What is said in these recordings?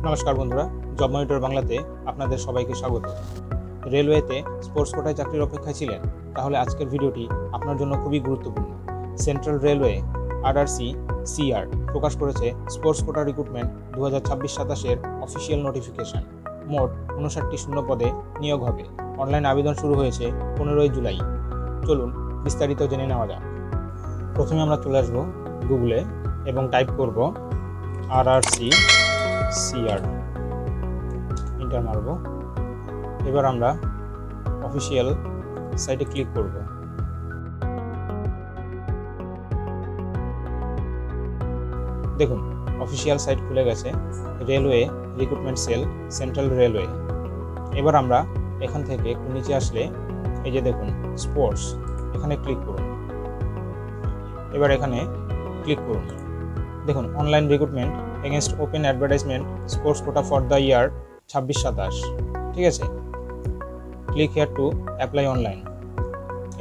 নমস্কার বন্ধুরা, job monitor বাংলাতে আপনাদের সবাইকে স্বাগত। রেলওয়েতে স্পোর্টস কোটায় চাকরির অপেক্ষায় ছিলেন? তাহলে আজকের ভিডিওটি আপনার জন্য খুবই গুরুত্বপূর্ণ। সেন্ট্রাল রেলওয়ে আরআরসি সিআর প্রকাশ করেছে sports quota recruitment 2026-27 official notification. মোট 59টি শূন্য পদে নিয়োগ হবে। অনলাইন আবেদন শুরু হয়েছে 15ই জুলাই। চলুন বিস্তারিত জেনে নেওয়া যাক। প্রথমে আমরা চলে আসবো গুগলে এবং টাইপ করব আরআরসি সিআর, এন্টার মারব। এবার আমরা অফিসিয়াল সাইটে ক্লিক করব। দেখুন, অফিসিয়াল সাইট খুলে গেছে, railway recruitment cell, central railway. এবার আমরা এখান থেকে একটু নিচে আসলে এই যে দেখুন স্পোর্টস, এখানে ক্লিক করুন। এবার এখানে ক্লিক করুন। দেখুন, online recruitment against open advertisement sports quota for the year 26-27। ঠিক আছে, click here to apply online.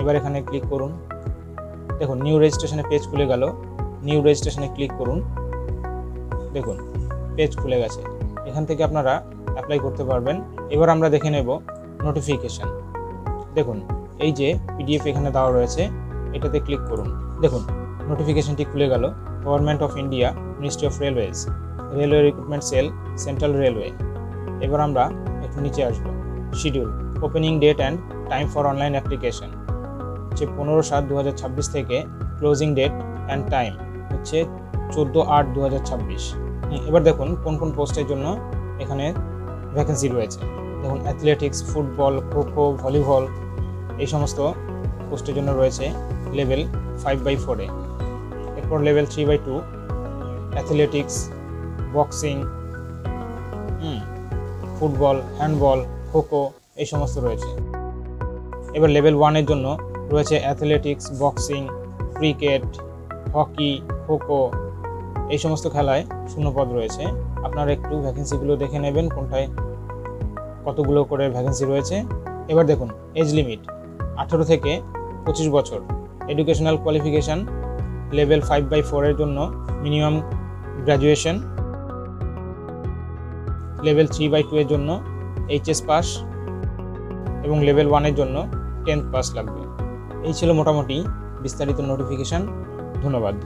এবার এখানে ক্লিক করুন। দেখুন, নিউ রেজিস্ট্রেশনে পেজ খুলে গেল। নিউ রেজিস্ট্রেশনে ক্লিক করুন। দেখুন, পেজ খুলে গেছে। এখান থেকে আপনারা অ্যাপ্লাই করতে পারবেন। এবার আমরা দেখে নেব নোটিফিকেশান। দেখুন, এই যে পিডিএফ এখানে দেওয়া রয়েছে, এটাতে ক্লিক করুন। দেখুন, নোটিফিকেশনটি খুলে গেল। Government of India, ministry of railways, railway recruitment cell, central railway. এবার আমরা একটু নিচে আসবো। Schedule, opening date and time for online application হচ্ছে 15/7/2026 থেকে ক্লোজিং ডেট অ্যান্ড টাইম হচ্ছে 14/8/2026। এবার দেখুন কোন কোন পোস্টের জন্য এখানে ভ্যাকেন্সি রয়েছে। দেখুন, অ্যাথলেটিক্স, ফুটবল, খোখো, ভলিবল এই সমস্ত পোস্টের জন্য রয়েছে লেভেল 5/4-এ। এরপর level 3/2 athletics, boxing, football, handball, kho kho এই সমস্ত রয়েছে। এবার লেভেল 1-এর জন্য রয়েছে athletics, boxing, cricket, hockey, kho kho এই সমস্ত খেলায় শূন্যপদ রয়েছে। আপনারা একটু ভ্যাকেন্সিগুলো দেখে নেবেন, কোনটায় কতগুলো করে ভ্যাকেন্সি রয়েছে। এবার দেখুন, এজ লিমিট 18 থেকে 25 বছর। এডুকেশনাল কোয়ালিফিকেশান লেভেল 5/4-এর জন্য মিনিমাম গ্র্যাজুয়েশন, লেভেল 3/2-এর জন্য এইচএস পাস এবং লেভেল 1-এর জন্য 10th পাস লাগবে। এই ছিল মোটামুটি বিস্তারিত নোটিফিকেশান। ধন্যবাদ।